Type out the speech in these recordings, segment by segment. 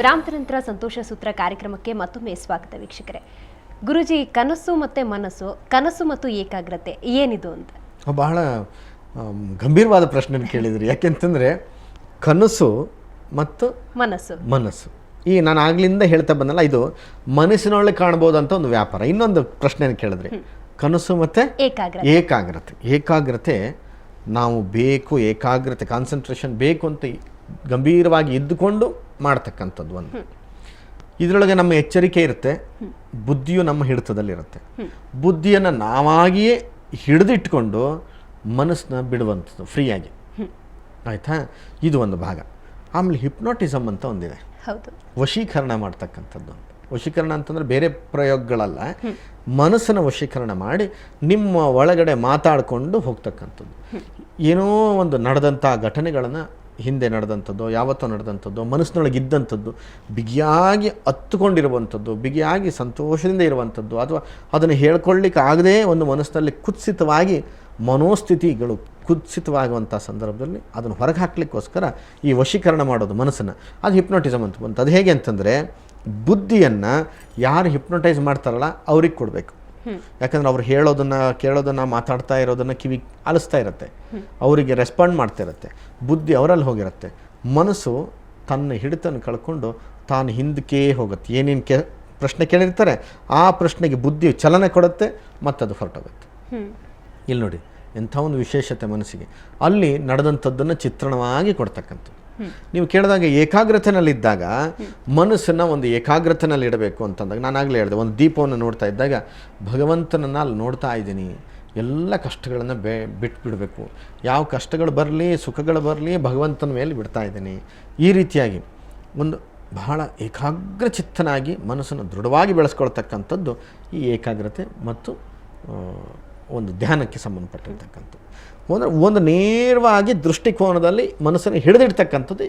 ವಿರಾಮದ ನಂತರ ಸಂತೋಷ ಸೂತ್ರ ಕಾರ್ಯಕ್ರಮಕ್ಕೆ ಮತ್ತೊಮ್ಮೆ ಸ್ವಾಗತ ವೀಕ್ಷಕರೇ. ಗುರುಜಿ, ಕನಸು ಮತ್ತು ಮನಸ್ಸು, ಕನಸು ಮತ್ತು ಏಕಾಗ್ರತೆ ಏನಿದು ಅಂತ ಬಹಳ ಗಂಭೀರವಾದ ಪ್ರಶ್ನೆ ಕೇಳಿದ್ರಿ. ಯಾಕೆಂತಂದರೆ ಕನಸು ಮತ್ತು ಮನಸ್ಸು ಈ ನಾನು ಆಗ್ಲಿಂದ ಹೇಳ್ತಾ ಬಂದಲ್ಲ, ಇದು ಮನಸ್ಸಿನೊಳಗೆ ಕಾಣ್ಬೋದಂತ ಒಂದು ವ್ಯಾಪಾರ. ಇನ್ನೊಂದು ಪ್ರಶ್ನೆ ಕೇಳಿದ್ರಿ, ಕನಸು ಮತ್ತು ಏಕಾಗ್ರತೆ ನಾವು ಬೇಕು, ಏಕಾಗ್ರತೆ ಕಾನ್ಸಂಟ್ರೇಷನ್ ಬೇಕು ಅಂತ ಗಂಭೀರವಾಗಿ ಇದ್ದುಕೊಂಡು ಮಾಡ್ತಕ್ಕಂಥದ್ದು ಒಂದು. ಇದರೊಳಗೆ ನಮ್ಮ ಎಚ್ಚರಿಕೆ ಇರುತ್ತೆ, ಬುದ್ಧಿಯು ನಮ್ಮ ಹಿಡಿತದಲ್ಲಿರುತ್ತೆ. ಬುದ್ಧಿಯನ್ನು ನಾವಾಗಿಯೇ ಹಿಡಿದಿಟ್ಕೊಂಡು ಮನಸ್ಸನ್ನ ಬಿಡುವಂಥದ್ದು ಫ್ರೀಯಾಗಿ, ಆಯಿತಾ? ಇದು ಒಂದು ಭಾಗ. ಆಮೇಲೆ ಹಿಪ್ನೋಟಿಸಮ್ ಅಂತ ಒಂದಿದೆ, ವಶೀಕರಣ ಮಾಡ್ತಕ್ಕಂಥದ್ದು. ವಶೀಕರಣ ಅಂತಂದರೆ ಬೇರೆ ಪ್ರಯೋಗಗಳಲ್ಲ, ಮನಸ್ಸನ್ನು ವಶೀಕರಣ ಮಾಡಿ ನಿಮ್ಮ ಒಳಗಡೆ ಮಾತಾಡಿಕೊಂಡು ಹೋಗ್ತಕ್ಕಂಥದ್ದು. ಏನೋ ಒಂದು ನಡೆದಂಥ ಘಟನೆಗಳನ್ನು, ಹಿಂದೆ ನಡೆದಂಥದ್ದು, ಯಾವತ್ತೋ ನಡೆದಂಥದ್ದು, ಮನಸ್ಸಿನೊಳಗೆ ಇದ್ದಂಥದ್ದು ಬಿಗಿಯಾಗಿ ಹತ್ತುಕೊಂಡಿರುವಂಥದ್ದು, ಬಿಗಿಯಾಗಿ ಸಂತೋಷದಿಂದ ಇರುವಂಥದ್ದು, ಅಥವಾ ಅದನ್ನು ಹೇಳ್ಕೊಳ್ಳಿಕ್ಕೆ ಆಗದೇ ಒಂದು ಮನಸ್ಸಿನಲ್ಲಿ ಕುತ್ಸಿತವಾಗಿ ಮನೋಸ್ಥಿತಿಗಳು ಕುತ್ಸಿತವಾಗುವಂಥ ಸಂದರ್ಭದಲ್ಲಿ ಅದನ್ನು ಹೊರಗೆ ಹಾಕಲಿಕ್ಕೋಸ್ಕರ ಈ ವಶೀಕರಣ ಮಾಡೋದು ಮನಸ್ಸನ್ನು, ಅದು ಹಿಪ್ನೋಟಿಸಮ್ ಅಂತ ಬಂತು. ಅದು ಹೇಗೆ ಅಂತಂದರೆ, ಬುದ್ಧಿಯನ್ನು ಯಾರು ಹಿಪ್ನೋಟೈಸ್ ಮಾಡ್ತಾರಲ್ಲ ಅವ್ರಿಗೆ ಕೊಡಬೇಕು. ಯಾಕಂದರೆ ಅವ್ರು ಕೇಳೋದನ್ನು ಮಾತಾಡ್ತಾ ಇರೋದನ್ನು ಕಿವಿ ಆಲಿಸ್ತಾ ಇರುತ್ತೆ, ಅವರಿಗೆ ರೆಸ್ಪಾಂಡ್ ಮಾಡ್ತಾ ಇರುತ್ತೆ, ಬುದ್ಧಿ ಅವರಲ್ಲಿ ಹೋಗಿರುತ್ತೆ. ಮನಸ್ಸು ತನ್ನ ಹಿಡಿತನ್ನು ಕಳ್ಕೊಂಡು ತಾನು ಹಿಂದಕ್ಕೆ ಹೋಗುತ್ತೆ. ಏನೇನು ಪ್ರಶ್ನೆ ಕೇಳಿರ್ತಾರೆ ಆ ಪ್ರಶ್ನೆಗೆ ಬುದ್ಧಿ ಚಲನೆ ಕೊಡುತ್ತೆ, ಮತ್ತದು ಹೊರಟೋಗುತ್ತೆ. ಇಲ್ಲಿ ನೋಡಿ ಎಂಥ ಒಂದು ವಿಶೇಷತೆ ಮನಸ್ಸಿಗೆ, ಅಲ್ಲಿ ನಡೆದಂಥದ್ದನ್ನು ಚಿತ್ರಣವಾಗಿ ಕೊಡ್ತಕ್ಕಂಥದ್ದು. ನೀವು ಕೇಳಿದಾಗ ಏಕಾಗ್ರತೆನಲ್ಲಿದ್ದಾಗ ಮನಸ್ಸನ್ನು ಒಂದು ಏಕಾಗ್ರತೆನಲ್ಲಿ ಇಡಬೇಕು ಅಂತಂದಾಗ, ನಾನಾಗಲೇ ಹೇಳಿದೆ, ಒಂದು ದೀಪವನ್ನು ನೋಡ್ತಾ ಇದ್ದಾಗ ಭಗವಂತನನ್ನು ಅಲ್ಲಿ ನೋಡ್ತಾ ಇದ್ದೀನಿ, ಎಲ್ಲ ಕಷ್ಟಗಳನ್ನು ಬಿಟ್ಬಿಡಬೇಕು, ಯಾವ ಕಷ್ಟಗಳು ಬರಲಿ ಸುಖಗಳು ಬರಲಿ ಭಗವಂತನ ಮೇಲೆ ಬಿಡ್ತಾ ಇದ್ದೀನಿ. ಈ ರೀತಿಯಾಗಿ ಒಂದು ಬಹಳ ಏಕಾಗ್ರಚಿತ್ತನಾಗಿ ಮನಸ್ಸನ್ನು ದೃಢವಾಗಿ ಬೆಳೆಸ್ಕೊಳ್ತಕ್ಕಂಥದ್ದು ಈ ಏಕಾಗ್ರತೆ ಮತ್ತು ಒಂದು ಧ್ಯಾನಕ್ಕೆ ಸಂಬಂಧಪಟ್ಟಿರ್ತಕ್ಕಂಥದ್ದು. ಒಂದು ನೇರವಾಗಿ ದೃಷ್ಟಿಕೋನದಲ್ಲಿ ಮನಸ್ಸನ್ನು ಹಿಡಿದಿಡ್ತಕ್ಕಂಥದ್ದು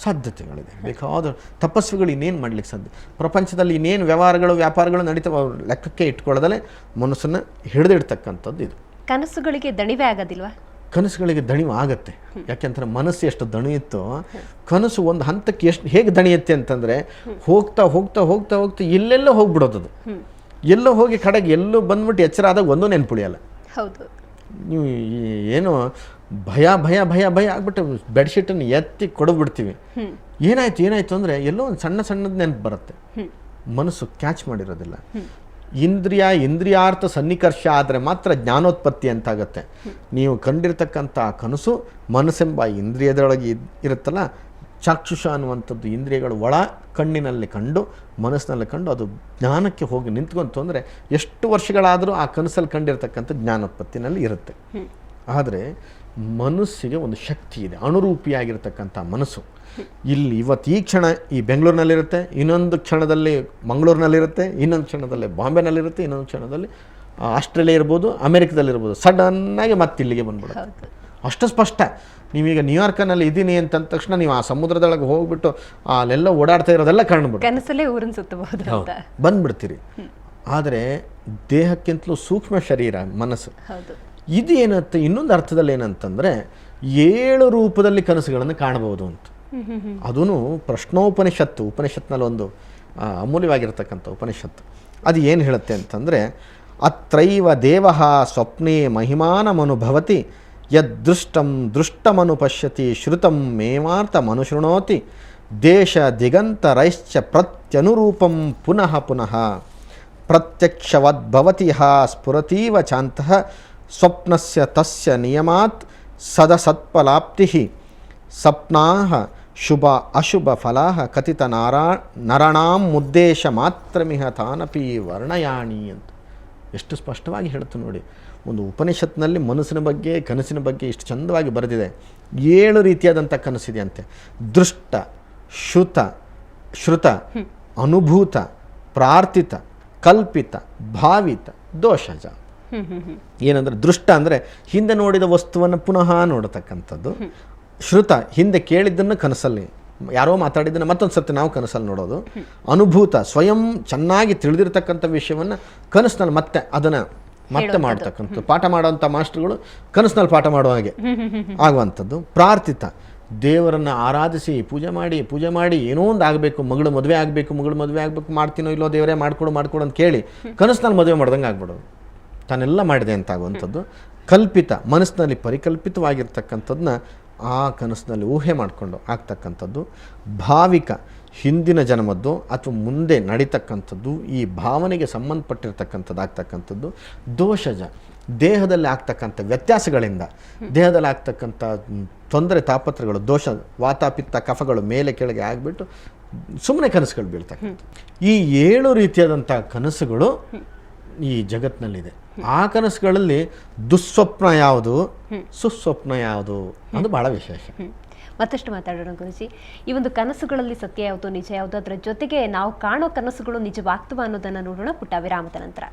ಸಾಧ್ಯತೆಗಳಿದೆ. ಬೇಕಾದ ತಪಸ್ವಿಗಳು ಇನ್ನೇನು ಮಾಡ್ಲಿಕ್ಕೆ ಸಾಧ್ಯ, ಪ್ರಪಂಚದಲ್ಲಿ ಇನ್ನೇನು ವ್ಯಾಪಾರಗಳು ನಡೀತಾವೆ ಲೆಕ್ಕಕ್ಕೆ ಇಟ್ಕೊಳ್ಳೋದಲ್ಲೇ ಮನಸ್ಸನ್ನು ಹಿಡಿದಿಡ್ತಕ್ಕಂಥದ್ದು ಇದು. ಕನಸುಗಳಿಗೆ ದಣಿವೆ ಆಗೋದಿಲ್ವಾ? ಕನಸುಗಳಿಗೆ ದಣಿವು ಆಗತ್ತೆ. ಯಾಕೆಂತಂದರೆ ಮನಸ್ಸು ಎಷ್ಟು ದಣಿಯುತ್ತೋ ಕನಸು ಒಂದು ಹಂತಕ್ಕೆ ಹೇಗೆ ದಣಿಯುತ್ತೆ ಅಂತಂದರೆ, ಹೋಗ್ತಾ ಹೋಗ್ತಾ ಹೋಗ್ತಾ ಹೋಗ್ತಾ ಎಲ್ಲೆಲ್ಲೋ ಹೋಗ್ಬಿಡೋದದು, ಎಲ್ಲೋ ಹೋಗಿ ಕಡೆಗೆ ಎಲ್ಲೋ ಬಂದ್ಬಿಟ್ಟು ಎಚ್ಚರ ಆದಾಗ ಒಂದೂ ನೆನಪುಳಿಯಲ್ಲ. ಹೌದು, ನೀವು ಏನು ಭಯ ಆಗ್ಬಿಟ್ಟು ಬೆಡ್ಶೀಟನ್ನು ಎತ್ತಿ ಕೊಡಬಿಡ್ತೀವಿ. ಏನಾಯ್ತು ಅಂದರೆ ಎಲ್ಲೋ ಒಂದು ಸಣ್ಣದ ನೆನಪು ಬರುತ್ತೆ, ಮನಸ್ಸು ಕ್ಯಾಚ್ ಮಾಡಿರೋದಿಲ್ಲ. ಇಂದ್ರಿಯಾರ್ಥ ಸನ್ನಿಕರ್ಷ ಆದರೆ ಮಾತ್ರ ಜ್ಞಾನೋತ್ಪತ್ತಿ ಅಂತಾಗತ್ತೆ. ನೀವು ಕಂಡಿರ್ತಕ್ಕಂಥ ಕನಸು ಮನಸ್ಸೆಂಬ ಇಂದ್ರಿಯದೊಳಗೆ ಇರುತ್ತಲ್ಲ, ಚಾಕ್ಷುಷ ಅನ್ನುವಂಥದ್ದು ಇಂದ್ರಿಯಗಳು ಒಳ ಕಣ್ಣಿನಲ್ಲಿ ಕಂಡು ಮನಸ್ಸಿನಲ್ಲಿ ಕಂಡು ಅದು ಜ್ಞಾನಕ್ಕೆ ಹೋಗಿ ನಿಂತ್ಕೊಂತು ಅಂದರೆ ಎಷ್ಟು ವರ್ಷಗಳಾದರೂ ಆ ಕನಸಲ್ಲಿ ಕಂಡಿರ್ತಕ್ಕಂಥ ಜ್ಞಾನೋತ್ಪತ್ತಿನಲ್ಲಿ ಇರುತ್ತೆ. ಆದರೆ ಮನಸ್ಸಿಗೆ ಒಂದು ಶಕ್ತಿ ಇದೆ, ಅನುರೂಪಿಯಾಗಿರ್ತಕ್ಕಂಥ ಮನಸ್ಸು. ಇಲ್ಲಿ ಇವತ್ತು ಈ ಕ್ಷಣ ಈ ಬೆಂಗಳೂರಿನಲ್ಲಿರುತ್ತೆ, ಇನ್ನೊಂದು ಕ್ಷಣದಲ್ಲಿ ಮಂಗಳೂರಿನಲ್ಲಿರುತ್ತೆ, ಇನ್ನೊಂದು ಕ್ಷಣದಲ್ಲಿ ಬಾಂಬೆನಲ್ಲಿರುತ್ತೆ, ಇನ್ನೊಂದು ಕ್ಷಣದಲ್ಲಿ ಆಸ್ಟ್ರೇಲಿಯಾ ಇರ್ಬೋದು, ಅಮೆರಿಕದಲ್ಲಿರ್ಬೋದು. ಸಡನ್ನಾಗಿ ಮತ್ತೆ ಇಲ್ಲಿಗೆ ಬಂದ್ಬಿಡುತ್ತೆ. ಅಷ್ಟು ಸ್ಪಷ್ಟ. ನೀವೀಗ ನ್ಯೂಯಾರ್ಕನಲ್ಲಿ ಇದ್ದೀನಿ ಅಂತಂದ ತಕ್ಷಣ ನೀವು ಆ ಸಮುದ್ರದೊಳಗೆ ಹೋಗ್ಬಿಟ್ಟು ಅಲ್ಲೆಲ್ಲ ಓಡಾಡ್ತಾ ಇರೋದೆಲ್ಲ ಕಾಣ್ಬಿಟ್ಟು ಕನಸಲ್ಲೇ ಊರನ್ನು ಸುತ್ತಬಹುದು ಬಂದ್ಬಿಡ್ತೀರಿ. ಆದರೆ ದೇಹಕ್ಕಿಂತಲೂ ಸೂಕ್ಷ್ಮ ಶರೀರ ಮನಸ್ಸು. ಇದು ಏನಂತ ಇನ್ನೊಂದು ಅರ್ಥದಲ್ಲಿ ಏನಂತಂದರೆ 7 ರೂಪದಲ್ಲಿ ಕನಸುಗಳನ್ನು ಕಾಣಬಹುದು ಅಂತ. ಅದೂ ಉಪನಿಷತ್ನಲ್ಲಿ ಒಂದು ಅಮೂಲ್ಯವಾಗಿರ್ತಕ್ಕಂಥ ಉಪನಿಷತ್ತು. ಅದು ಏನು ಹೇಳುತ್ತೆ ಅಂತಂದರೆ, ಅತ್ರೈವ ದೇವಃ ಸ್ವಪ್ನೇ ಮಹಿಮಾನಮನುಭವತಿ ಯದೃಷ್ಟಂ ದೃಷ್ಟಮನು ಪಶ್ಯತಿ ಶ್ರುತಂ ಮೇಮಾರ್ಥಮನುಶೃಣೋತಿ ದೇಶ ದಿಗಂತರೈಶ್ಚ ಪ್ರತ್ಯನುರೂಪಂ ಪುನಃ ಪ್ರತ್ಯಕ್ಷವದ್ಭವತಿ ಸ್ಫುರತೀವ ಚಾಂತಃ ಸ್ವಪ್ನಸ್ಯ ತಸ್ಯ ನಿಯಮಾತ್ ಸದಸತ್ಫಲಾಪ್ತಿ ಸ್ವಪ್ನಾಃ ಶುಭ ಅಶುಭ ಫಲಾಃ ಕಥಿತ ನರಣಾಂ ಉದ್ದೇಶ ಮಾತ್ರಮಿಹ ತಾನಪಿ ವರ್ಣಯಾಣಿ ಅಂತ ಎಷ್ಟು ಸ್ಪಷ್ಟವಾಗಿ ಹೇಳ್ತು ನೋಡಿ. ಒಂದು ಉಪನಿಷತ್ನಲ್ಲಿ ಮನಸ್ಸಿನ ಬಗ್ಗೆ ಕನಸಿನ ಬಗ್ಗೆ ಇಷ್ಟು ಚಂದವಾಗಿ ಬರೆದಿದೆ. 7 ರೀತಿಯಾದಂಥ ಕನಸಿದೆ ಅಂತೆ. ದೃಷ್ಟ, ಶ್ರುತ, ಅನುಭೂತ, ಪ್ರಾರ್ಥಿತ, ಕಲ್ಪಿತ, ಭಾವಿತ, ದೋಷಜ. ಏನಂದರೆ ದೃಷ್ಟ ಅಂದರೆ ಹಿಂದೆ ನೋಡಿದ ವಸ್ತುವನ್ನು ಪುನಃ ನೋಡತಕ್ಕಂಥದ್ದು. ಶ್ರುತ, ಹಿಂದೆ ಕೇಳಿದ್ದನ್ನು ಕನಸಲ್ಲಿ ಯಾರೋ ಮಾತಾಡಿದ್ದನ್ನು ಮತ್ತೊಂದು ಸರ್ತಿ ನಾವು ಕನಸಲ್ಲಿ ನೋಡೋದು. ಅನುಭೂತ, ಸ್ವಯಂ ಚೆನ್ನಾಗಿ ತಿಳಿದಿರ್ತಕ್ಕಂಥ ವಿಷಯವನ್ನು ಕನಸಿನಲ್ಲಿ ಮತ್ತೆ ಮಾಡ್ತಕ್ಕಂಥದ್ದು. ಪಾಠ ಮಾಡೋವಂಥ ಮಾಸ್ಟರ್ಗಳು ಕನಸಿನಲ್ಲಿ ಪಾಠ ಮಾಡೋ ಹಾಗೆ ಆಗುವಂಥದ್ದು. ಪ್ರಾರ್ಥಿತ, ದೇವರನ್ನು ಆರಾಧಿಸಿ ಪೂಜೆ ಮಾಡಿ ಏನೋ ಒಂದು ಆಗಬೇಕು, ಮಗಳು ಮದುವೆ ಆಗಬೇಕು ಮಾಡ್ತೀನೋ ಇಲ್ಲೋ ದೇವರೇ ಮಾಡಿಕೊಡು ಅಂತ ಕೇಳಿ ಕನಸಿನಲ್ಲಿ ಮದುವೆ ಮಾಡ್ದಂಗೆ ಆಗ್ಬಿಡೋದು, ತಾನೆಲ್ಲ ಮಾಡಿದೆ ಅಂತ ಆಗುವಂಥದ್ದು. ಕಲ್ಪಿತ ಮನಸ್ಸಿನಲ್ಲಿ ಪರಿಕಲ್ಪಿತವಾಗಿರ್ತಕ್ಕಂಥದ್ದನ್ನ ಆ ಕನಸಿನಲ್ಲಿ ಊಹೆ ಮಾಡಿಕೊಂಡು ಆಗ್ತಕ್ಕಂಥದ್ದು. ಭಾವಿಕ ಹಿಂದಿನ ಜನ್ಮದ್ದು ಅಥವಾ ಮುಂದೆ ನಡೀತಕ್ಕಂಥದ್ದು, ಈ ಭಾವನೆಗೆ ಸಂಬಂಧಪಟ್ಟಿರ್ತಕ್ಕಂಥದ್ದು ಆಗ್ತಕ್ಕಂಥದ್ದು. ದೋಷಜ ದೇಹದಲ್ಲಿ ಆಗ್ತಕ್ಕಂಥ ವ್ಯತ್ಯಾಸಗಳಿಂದ, ದೇಹದಲ್ಲಿ ಆಗ್ತಕ್ಕಂಥ ತೊಂದರೆ ತಾಪತ್ರಗಳು, ದೋಷ ವಾತಾಪಿತ್ತ ಕಫಗಳು ಮೇಲೆ ಕೆಳಗೆ ಆಗಿಬಿಟ್ಟು ಸುಮ್ಮನೆ ಕನಸುಗಳು ಬೀಳ್ತಕ್ಕಂಥ. ಈ 7 ರೀತಿಯಾದಂಥ ಕನಸುಗಳು ಈ ಜಗತ್ತಿನಲ್ಲಿದೆ. ಆ ಕನಸುಗಳಲ್ಲಿ ದುಸ್ವಪ್ನ ಯಾವುದು, ಸುಸ್ವಪ್ನ ಯಾವುದು ಅದು ಬಹಳ ವಿಶೇಷ. ಮತ್ತಷ್ಟು ಮಾತಾಡೋಣ ಗುರುಜಿ. ಈ ಒಂದು ಕನಸುಗಳಲ್ಲಿ ಸತ್ಯ ಯಾವುದು, ನಿಜ ಯಾವುದು, ಅದರ ಜೊತೆಗೆ ನಾವು ಕಾಣೋ ಕನಸುಗಳು ನಿಜವಾಗ್ತವ ಅನ್ನೋದನ್ನು ನೋಡೋಣ ಪುಟ್ಟ ವಿರಾಮದ ನಂತರ.